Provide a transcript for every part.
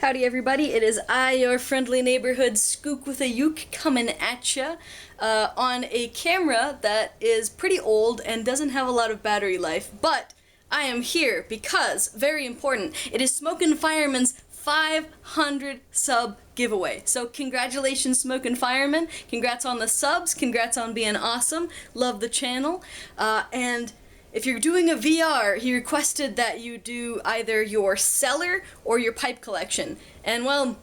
Howdy everybody, it is I, your friendly neighborhood skook with a uke, coming at ya on a camera that is pretty old and doesn't have a lot of battery life, but I am here because, very important, it is Smokin Fireman's 500 sub giveaway. So congratulations Smokin Fireman, congrats on the subs, congrats on being awesome, love the channel, and if you're doing a VR, he requested that you do either your cellar or your pipe collection. And well,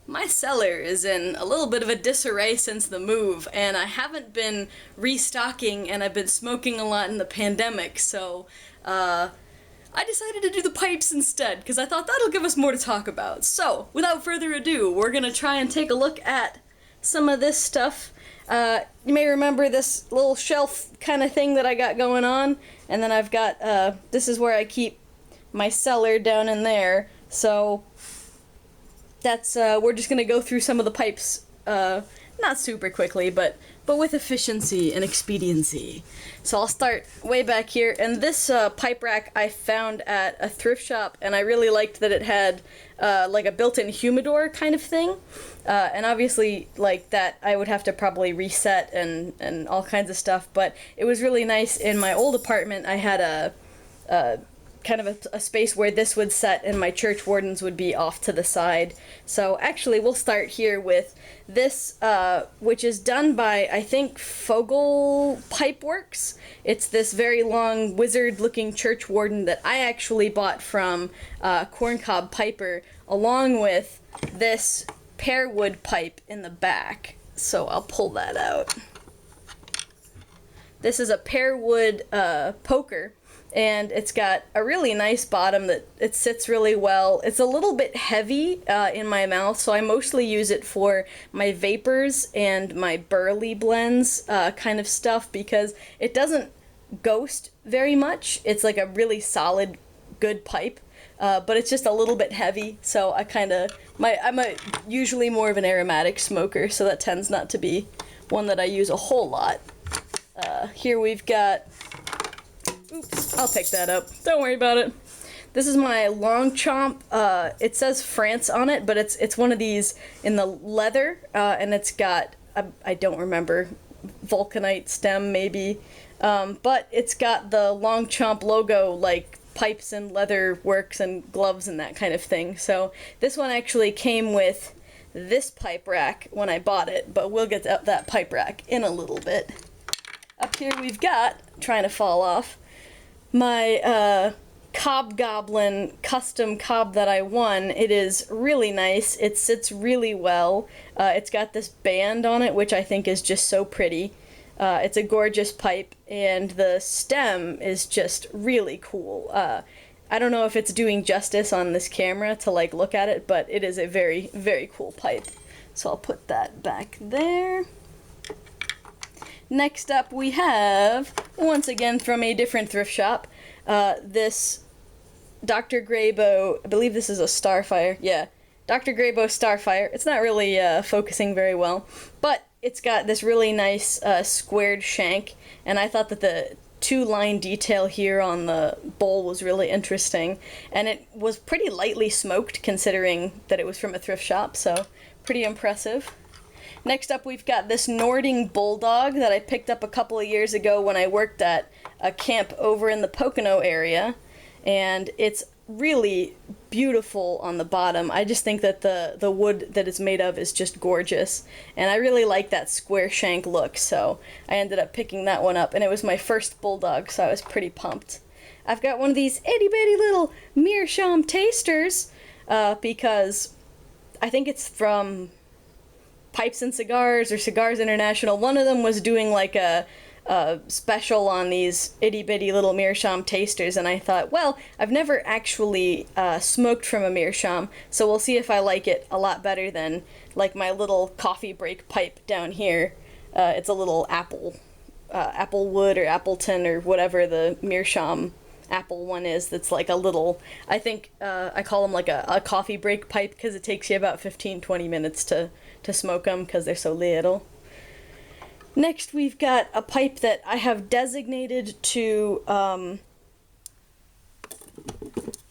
my cellar is in a little bit of a disarray since the move, and I haven't been restocking, and I've been smoking a lot in the pandemic, so I decided to do the pipes instead, because I thought that'll give us more to talk about. So, without further ado, we're gonna try and take a look at some of this stuff. You may remember this little shelf kind of thing that I got going on, and then I've got, this is where I keep my cellar down in there, so that's, we're just gonna go through some of the pipes, not super quickly, but with efficiency and expediency. So I'll start way back here, and this pipe rack I found at a thrift shop, and I really liked that it had like a built-in humidor kind of thing, and obviously like that I would have to probably reset and all kinds of stuff, but it was really nice. In my old apartment I had a kind of a space where this would set and my church wardens would be off to the side. So actually we'll start here with this, which is done by, I think, Fogel Pipeworks. It's this very long wizard looking church warden that I actually bought from Corncob Piper, along with this pearwood pipe in the back. So I'll pull that out. This is a pearwood poker, and it's got a really nice bottom that it sits really well. It's a little bit heavy in my mouth, so I mostly use it for my vapors and my burley blends kind of stuff, because it doesn't ghost very much. It's like a really solid, good pipe, but it's just a little bit heavy, so I kind of, I'm usually more of an aromatic smoker, so that tends not to be one that I use a whole lot. Here we've got, oops, I'll pick that up. Don't worry about it. This is my long chomp. It says France on it, but it's one of these in the leather, and it's got, I don't remember, vulcanite stem maybe, but it's got the long chomp logo, like pipes and leather works and gloves and that kind of thing. So this one actually came with this pipe rack when I bought it, but we'll get to that pipe rack in a little bit. Up here we've got, trying to fall off, my Cob Goblin custom cob that I won. It is really nice. It sits really well. It's got this band on it, which I think is just so pretty. It's a gorgeous pipe, and the stem is just really cool. I don't know if it's doing justice on this camera to like look at it, but it is a very, very cool pipe. So I'll put that back there. Next up we have, once again from a different thrift shop, this Dr. Graybow, I believe this is a Starfire, yeah, Dr. Graybow Starfire. It's not really focusing very well, but it's got this really nice squared shank, and I thought that the two-line detail here on the bowl was really interesting, and it was pretty lightly smoked considering that it was from a thrift shop, so pretty impressive. Next up we've got this Nording Bulldog that I picked up a couple of years ago when I worked at a camp over in the Pocono area, and it's really beautiful on the bottom. I just think that the wood that it's made of is just gorgeous, and I really like that square shank look, so I ended up picking that one up, and it was my first Bulldog, so I was pretty pumped. I've got one of these itty-bitty little Meerschaum tasters, because I think it's from Pipes and Cigars or Cigars International. One of them was doing like a special on these itty-bitty little Meerschaum tasters, and I thought, well, I've never actually smoked from a Meerschaum, so we'll see if I like it a lot better than like my little coffee break pipe down here. It's a little Applewood or Appleton or whatever the Meerschaum Apple one is, that's like a little, I think I call them like a coffee break pipe, because it takes you about 15-20 minutes to smoke them because they're so little. Next we've got a pipe that I have designated to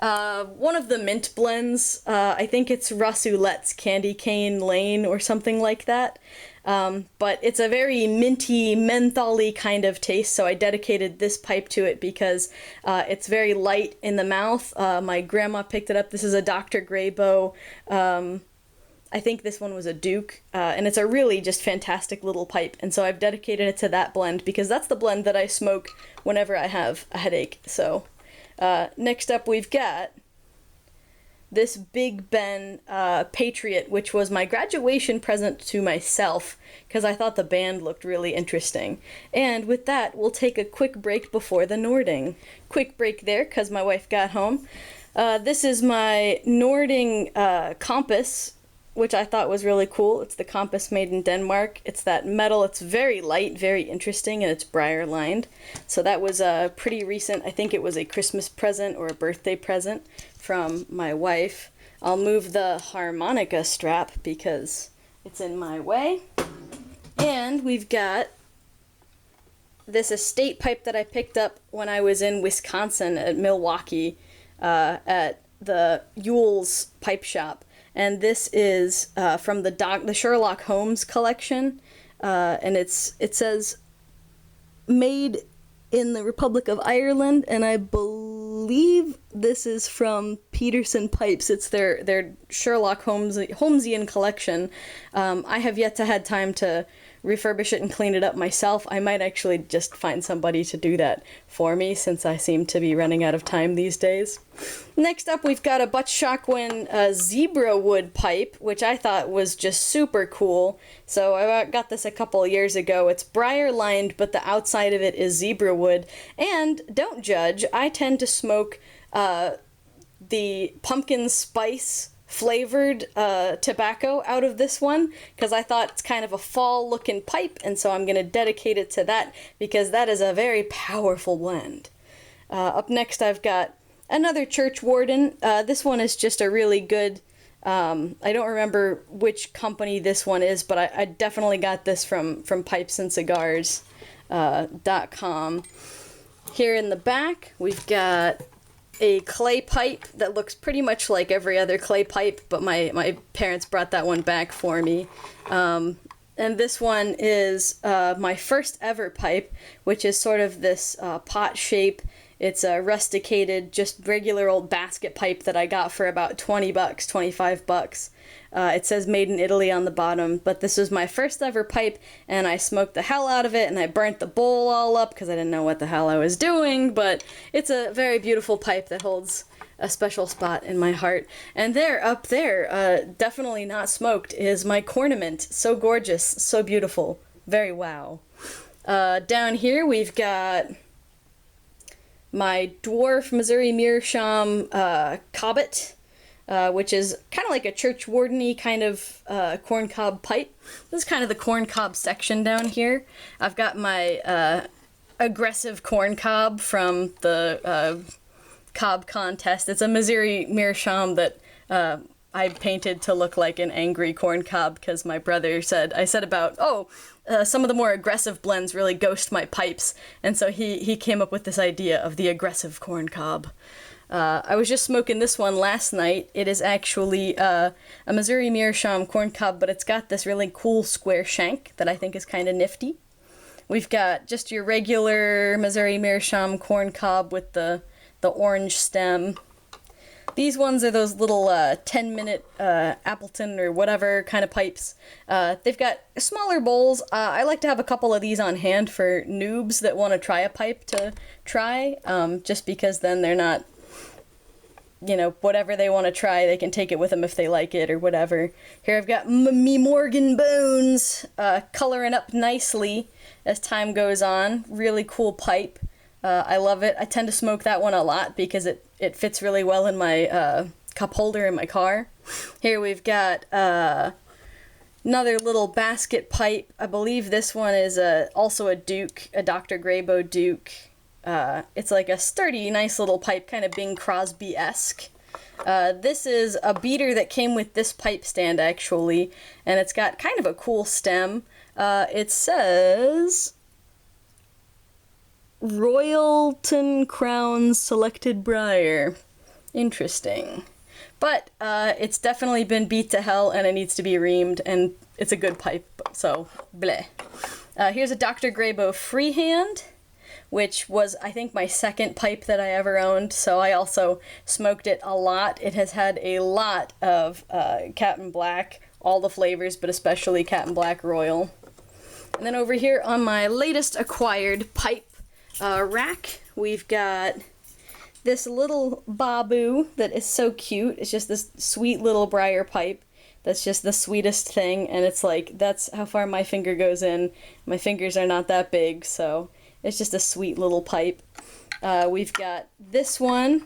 One of the mint blends. I think it's Rasulette's Candy Cane Lane or something like that. But it's a very minty, mentholy kind of taste, so I dedicated this pipe to it because it's very light in the mouth. My grandma picked it up. This is a Dr. Graybo. I think this one was a Duke, and it's a really just fantastic little pipe, and so I've dedicated it to that blend because that's the blend that I smoke whenever I have a headache. So next up we've got this Big Ben Patriot, which was my graduation present to myself because I thought the band looked really interesting. And with that, we'll take a quick break before the Nording. Quick break there because my wife got home. This is my Nording compass, which I thought was really cool. It's the compass made in Denmark. It's that metal. It's very light, very interesting, and it's briar lined. So that was pretty recent. I think it was a Christmas present or a birthday present from my wife. I'll move the harmonica strap because it's in my way. And we've got this estate pipe that I picked up when I was in Wisconsin at Milwaukee at the Yule's Pipe Shop. And this is from the Sherlock Holmes collection, and it says made in the Republic of Ireland, and I believe this is from Peterson Pipes. It's their Sherlock Holmesian collection. I have yet to had time to refurbish it and clean it up myself. I might actually just find somebody to do that for me since I seem to be running out of time these days. Next up we've got a Butch Shockwin zebra wood pipe, which I thought was just super cool. So I got this a couple years ago. It's briar lined, but the outside of it is zebra wood. And don't judge, I tend to smoke the pumpkin spice flavored tobacco out of this one because I thought it's kind of a fall looking pipe, and so I'm going to dedicate it to that because that is a very powerful blend. Up next I've got another Church Warden. This one is just a really good, I don't remember which company this one is, but I definitely got this from pipesandcigars.com. Here in the back we've got a clay pipe that looks pretty much like every other clay pipe, but my parents brought that one back for me. And this one is my first ever pipe, which is sort of this pot shape. It's a rusticated, just regular old basket pipe that I got for about 20 bucks, 25 bucks. It says made in Italy on the bottom, but this was my first ever pipe, and I smoked the hell out of it, and I burnt the bowl all up because I didn't know what the hell I was doing, but it's a very beautiful pipe that holds a special spot in my heart. And there, up there, definitely not smoked, is my Cornament. So gorgeous, so beautiful, very wow. Down here we've got my Dwarf Missouri Meerschaum Cobbett, which is kind of like a church warden-y kind of corncob pipe. This is kind of the corncob section down here. I've got my aggressive corncob from the cob contest. It's a Missouri Meerschaum that I painted to look like an angry corncob because my brother said, some of the more aggressive blends really ghost my pipes, and so he came up with this idea of the aggressive corncob. I was just smoking this one last night. It is actually a Missouri Meerschaum corncob, but it's got this really cool square shank that I think is kind of nifty. We've got just your regular Missouri Meerschaum corncob with the orange stem. These ones are those little 10-minute Appleton or whatever kind of pipes. They've got smaller bowls. I like to have a couple of these on hand for noobs that want to try a pipe to try, just because then they're not, whatever they want to try, they can take it with them if they like it or whatever. Here I've got me Morgan Bones coloring up nicely as time goes on. Really cool pipe. I love it. I tend to smoke that one a lot because it fits really well in my cup holder in my car. Here we've got another little basket pipe. I believe this one is also a Duke, a Dr. Graybo Duke. It's like a sturdy, nice little pipe, kind of Bing Crosby-esque. This is a beater that came with this pipe stand, actually, and it's got kind of a cool stem. It says Royalton Crown Selected Briar. Interesting. But it's definitely been beat to hell and it needs to be reamed, and it's a good pipe, so bleh. Here's a Dr. Graybo freehand, which was, I think, my second pipe that I ever owned, so I also smoked it a lot. It has had a lot of Captain Black, all the flavors, but especially Captain Black Royal. And then over here on my latest acquired pipe rack, we've got this little Babu that is so cute. It's just this sweet little briar pipe that's just the sweetest thing, and it's like, that's how far my finger goes in. My fingers are not that big, so it's just a sweet little pipe. We've got this one,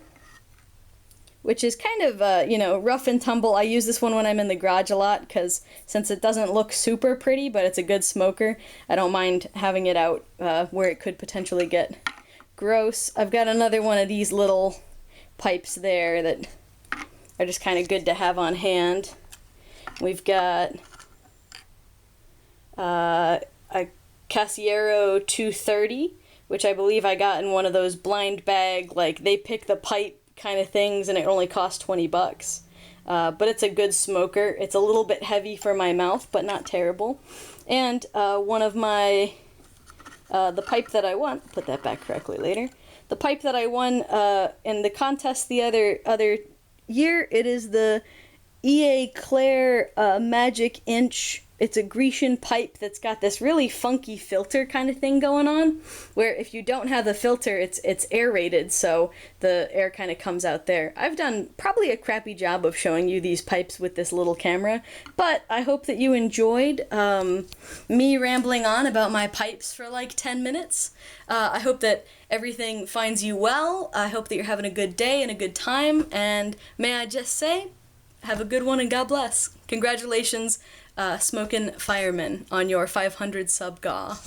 which is kind of, you know, rough and tumble. I use this one when I'm in the garage a lot, because since it doesn't look super pretty, but it's a good smoker, I don't mind having it out where it could potentially get gross. I've got another one of these little pipes there that are just kind of good to have on hand. We've got a Casiero 230, which I believe I got in one of those blind bag, like, they pick the pipe kind of things, and it only cost 20 bucks. But it's a good smoker. It's a little bit heavy for my mouth, but not terrible. And one of my the pipe that I won, put that back correctly later, the pipe that I won in the contest the other year, it is the EA Claire Magic Inch. It's a Grecian pipe that's got this really funky filter kind of thing going on, where if you don't have the filter, it's aerated, so the air kind of comes out there. I've done probably a crappy job of showing you these pipes with this little camera, but I hope that you enjoyed me rambling on about my pipes for like 10 minutes. I hope that everything finds you well. I hope that you're having a good day and a good time, and may I just say, have a good one and God bless. Congratulations, Smokin Fireman, on your 500 Sub GAW.